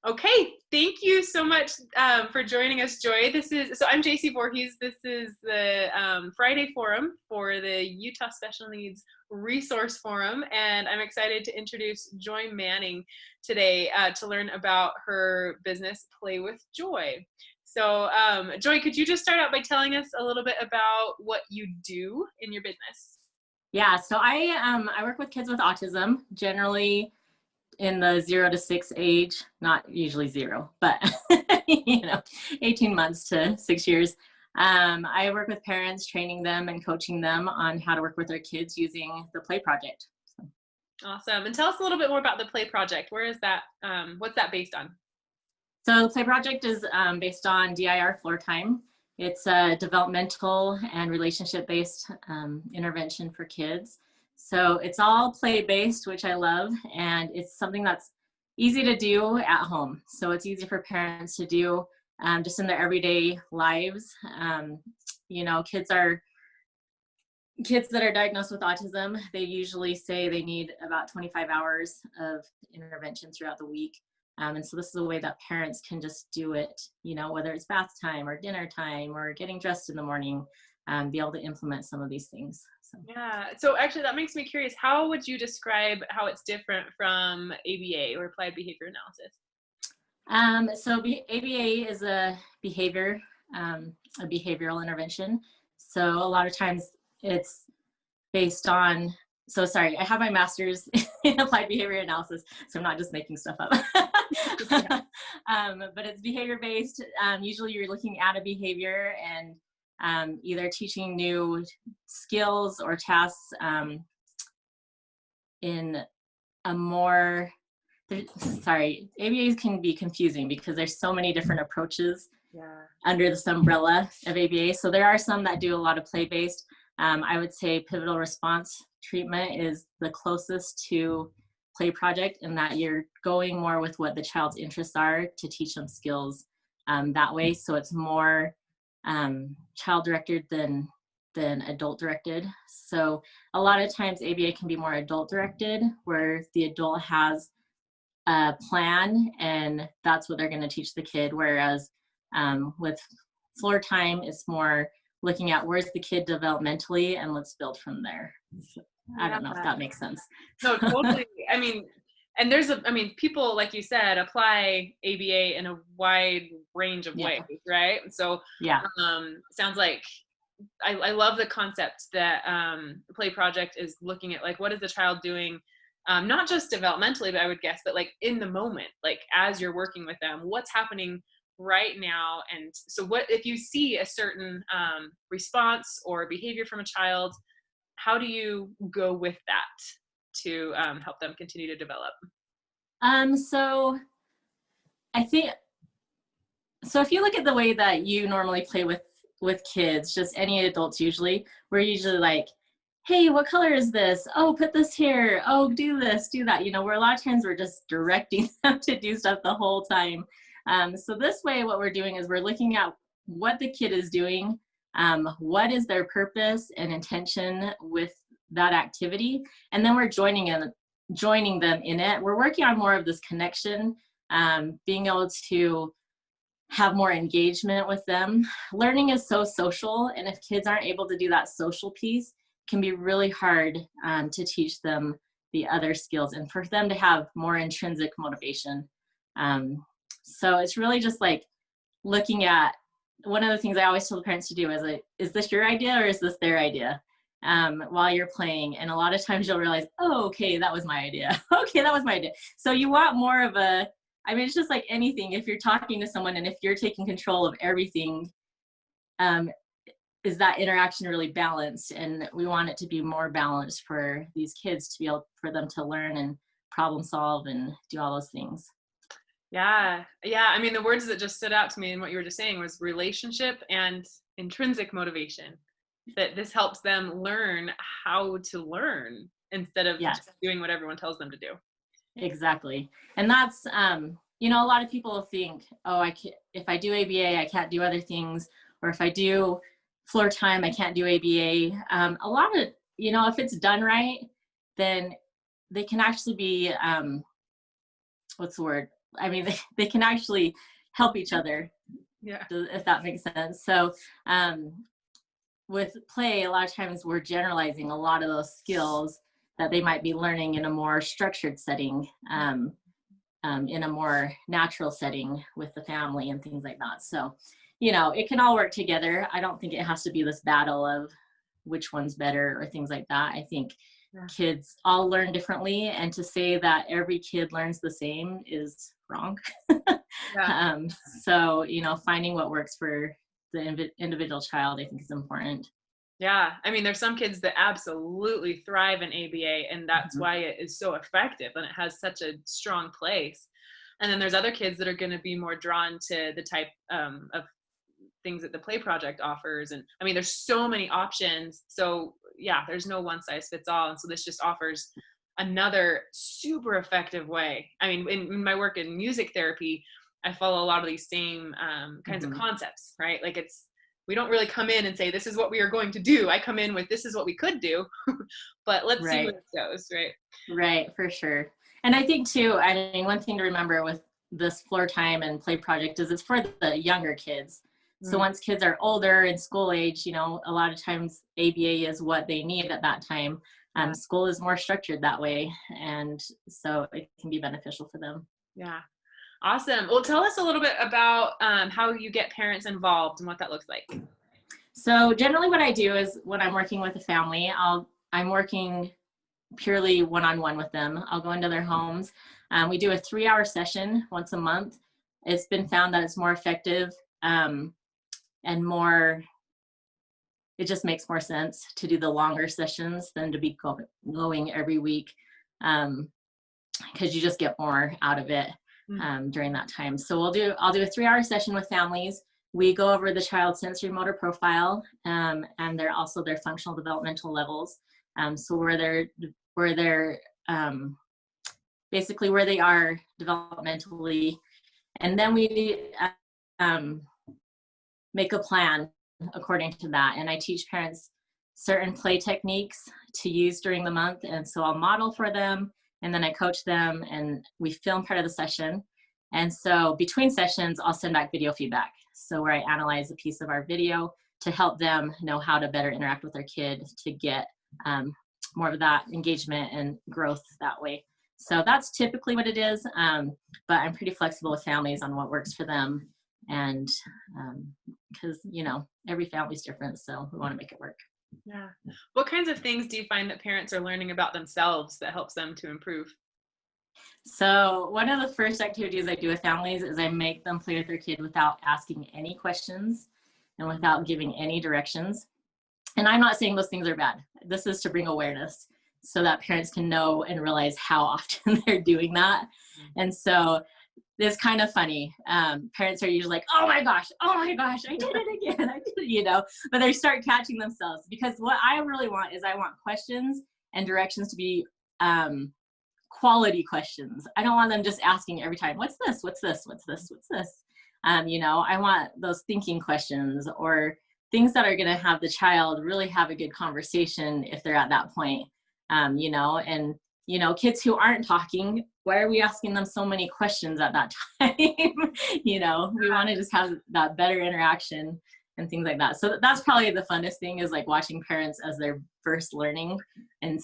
Okay, thank you so much for joining us, Joy. I'm Jaycie Voorhees. This is the Friday Forum for the Utah Special Needs Resource Forum, and I'm excited to introduce Joy Manning today to learn about her business, Play with Joy. So, Joy, could you just start out by telling us a little bit about what you do in your business? Yeah, so I work with kids with autism, generally in the 0 to 6 age, not usually 0, but 18 months to 6 years. I work with parents, training them and coaching them on how to work with their kids using the Play Project. So. Awesome. And tell us a little bit more about the Play Project. Where is that? What's that based on? So the Play Project is based on DIR floor time. It's a developmental and relationship-based intervention for kids. So it's all play-based, which I love, and it's something that's easy to do at home. So it's easy for parents to do just in their everyday lives. Kids that are diagnosed with autism, they usually say they need about 25 hours of intervention throughout the week. And so this is a way that parents can just do it, whether it's bath time or dinner time or getting dressed in the morning, be able to implement some of these things. So. Yeah. So actually that makes me curious. How would you describe how it's different from ABA or applied behavior analysis? ABA is a behavioral intervention. So a lot of times it's based on, I have my master's in applied behavior analysis, so I'm not just making stuff up. But it's behavior-based. Usually you're looking at a behavior and either teaching new skills or tasks in a more, ABAs can be confusing because there's so many different approaches under this umbrella of ABA. So there are some that do a lot of play-based. I would say pivotal response treatment is the closest to Play Project in that you're going more with what the child's interests are to teach them skills that way. So it's more child-directed than adult-directed. So a lot of times ABA can be more adult-directed, where the adult has a plan and that's what they're going to teach the kid. Whereas with floor time, it's more looking at where's the kid developmentally and let's build from there. I don't know if that makes sense. No, totally. And people, like you said, apply ABA in a wide range of ways, right? So sounds like I love the concept that the Play Project is looking at, like, what is the child doing, not just developmentally, but I would guess, but like in the moment, like as you're working with them, what's happening right now. And so what if you see a certain response or behavior from a child, how do you go with that to help them continue to develop? So if you look at the way that you normally play with kids, just any adults usually, we're usually like, hey, what color is this? Oh, put this here. Oh, do this, do that. Where a lot of times we're just directing them to do stuff the whole time. So this way, what we're doing is we're looking at what the kid is doing, what is their purpose and intention with that activity, and then we're joining them in it. We're working on more of this connection, being able to have more engagement with them. Learning is so social, and if kids aren't able to do that social piece, it can be really hard to teach them the other skills and for them to have more intrinsic motivation. So it's really just like looking at, one of the things I always tell the parents to do is like, is this your idea or is this their idea? While you're playing. And a lot of times you'll realize, oh, okay, that was my idea. Okay, that was my idea. So you want more of it's just like anything. If you're talking to someone and if you're taking control of everything, is that interaction really balanced? And we want it to be more balanced for these kids to be able for them to learn and problem solve and do all those things. Yeah. The words that just stood out to me in what you were just saying was relationship and intrinsic motivation. That this helps them learn how to learn instead of just doing what everyone tells them to do. Exactly. And that's, a lot of people think, oh, if I do ABA, I can't do other things. Or if I do floor time, I can't do ABA. A lot of, if it's done right, then they can actually be, I mean, they can actually help each other, yeah, if that makes sense. So with play, a lot of times we're generalizing a lot of those skills that they might be learning in a more structured setting, in a more natural setting with the family and things like that. So, you know, it can all work together. I don't think it has to be this battle of which one's better or things like that. I think kids all learn differently, and to say that every kid learns the same is wrong. So, you know, finding what works for the individual child, I think, is important. Yeah, I mean, there's some kids that absolutely thrive in ABA, and that's why it is so effective and it has such a strong place. And then there's other kids that are going to be more drawn to the type of things that the play project offers. And I mean, there's so many options. So yeah, there's no one size fits all. And so this just offers another super effective way. I mean, in my work in music therapy, I follow a lot of these same kinds of concepts, right? Like we don't really come in and say, this is what we are going to do. I come in with, this is what we could do, but let's see where it goes, right? Right, for sure. And I think too, I mean, one thing to remember with this floor time and play project is it's for the younger kids. So once kids are older and school age, you know, a lot of times ABA is what they need at that time. School is more structured that way. And so it can be beneficial for them. Yeah. Awesome. Well, tell us a little bit about how you get parents involved and what that looks like. So generally what I do is when I'm working with a family, I'm working purely one-on-one with them. I'll go into their homes. We do a 3-hour session once a month. It's been found that it's more effective and more, it just makes more sense to do the longer sessions than to be going every week, because you just get more out of it during that time. So I'll do a 3-hour session with families. We go over the child's sensory motor profile, and they're also their functional developmental levels. So where they're basically where they are developmentally, and then we make a plan according to that. And I teach parents certain play techniques to use during the month. And so I'll model for them, and then I coach them, and we film part of the session. And so between sessions, I'll send back video feedback. So where I analyze a piece of our video to help them know how to better interact with their kid to get more of that engagement and growth that way. So that's typically what it is. But I'm pretty flexible with families on what works for them. And because, you know, every family's different, so we want to make it work. Yeah. What kinds of things do you find that parents are learning about themselves that helps them to improve? So one of the first activities I do with families is I make them play with their kid without asking any questions and without giving any directions. And I'm not saying those things are bad. This is to bring awareness so that parents can know and realize how often they're doing that. And so it's kind of funny. Parents are usually like, oh my gosh, I did it again. I did it, you know, but they start catching themselves, because what I really want is I want questions and directions to be quality questions. I don't want them just asking every time, what's this? What's this? What's this? What's this? You know, I want those thinking questions or things that are going to have the child really have a good conversation if they're at that point. You know, and, you know, kids who aren't talking, why are we asking them so many questions at that time? You know, we want to just have that better interaction and things like that. So that's probably the funnest thing, is like watching parents as they're first learning and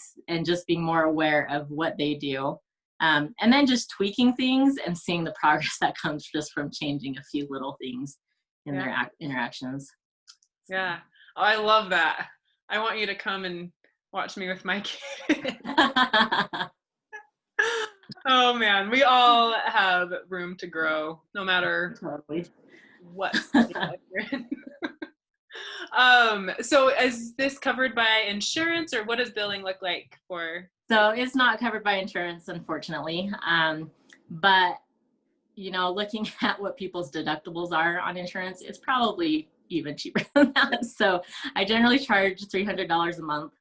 just being more aware of what they do. And then just tweaking things and seeing the progress that comes just from changing a few little things in their interactions. Yeah. Oh, I love that. I want you to come and watch me with my kid. Oh man, we all have room to grow, no matter what. So is this covered by insurance, or what does billing look like for? So it's not covered by insurance, unfortunately. But, you know, looking at what people's deductibles are on insurance, it's probably even cheaper than that. So I generally charge $300 a month.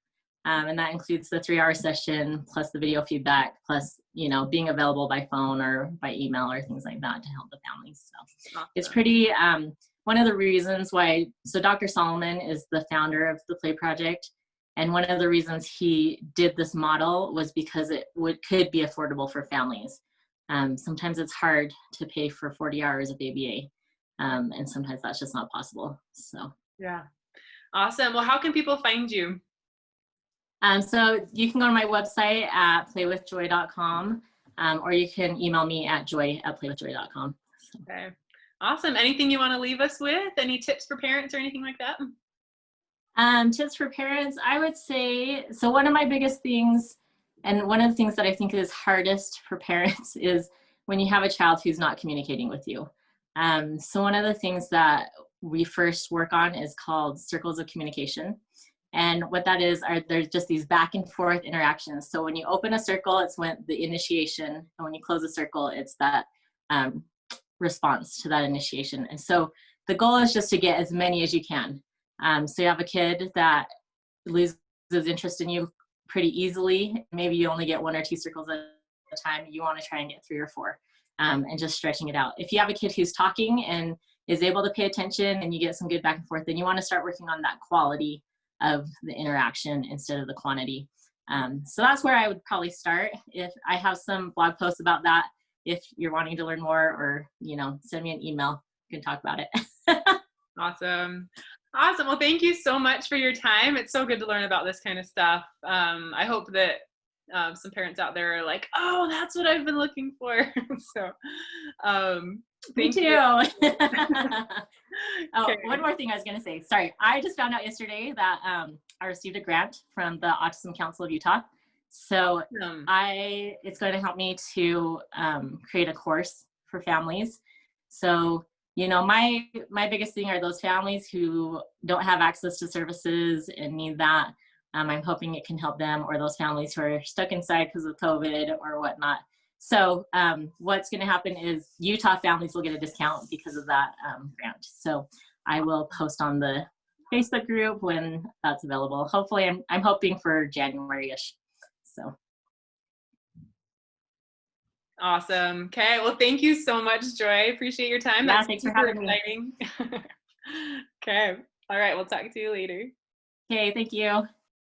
And that includes the 3-hour session, plus the video feedback, plus, you know, being available by phone or by email or things like that to help the families. So awesome. It's pretty, one of the reasons why, so Dr. Solomon is the founder of the Play Project. And one of the reasons he did this model was because it could be affordable for families. Sometimes it's hard to pay for 40 hours of ABA. And sometimes that's just not possible. So yeah, awesome. Well, how can people find you? So you can go to my website at playwithjoy.com, or you can email me at joy@playwithjoy.com. So. Okay, awesome. Anything you want to leave us with? Any tips for parents or anything like that? Tips for parents, I would say, so one of my biggest things, and one of the things that I think is hardest for parents is when you have a child who's not communicating with you. So one of the things that we first work on is called circles of communication. And what that is, there's just these back and forth interactions. So when you open a circle, it's when the initiation, and when you close a circle, it's that response to that initiation. And so the goal is just to get as many as you can. So you have a kid that loses interest in you pretty easily. Maybe you only get 1 or 2 circles at a time. You want to try and get 3 or 4, and just stretching it out. If you have a kid who's talking and is able to pay attention and you get some good back and forth, then you want to start working on that quality of the interaction instead of the quantity. So that's where I would probably start. If I have some blog posts about that, if you're wanting to learn more, or, send me an email, we can talk about it. Awesome. Well, thank you so much for your time. It's so good to learn about this kind of stuff. I hope that some parents out there are like, oh, that's what I've been looking for. So Me too. you. Okay. One more thing I was going to say. Sorry. I just found out yesterday that I received a grant from the Autism Council of Utah. So it's going to help me to create a course for families. So, my biggest thing are those families who don't have access to services and need that. I'm hoping it can help them, or those families who are stuck inside because of COVID or whatnot. So what's going to happen is Utah families will get a discount because of that grant. So I will post on the Facebook group when that's available. Hopefully, I'm hoping for January-ish. So. Awesome. Okay. Well, thank you so much, Joy. Appreciate your time. Yeah, that's thanks for having me. Okay. All right. We'll talk to you later. Okay. Thank you.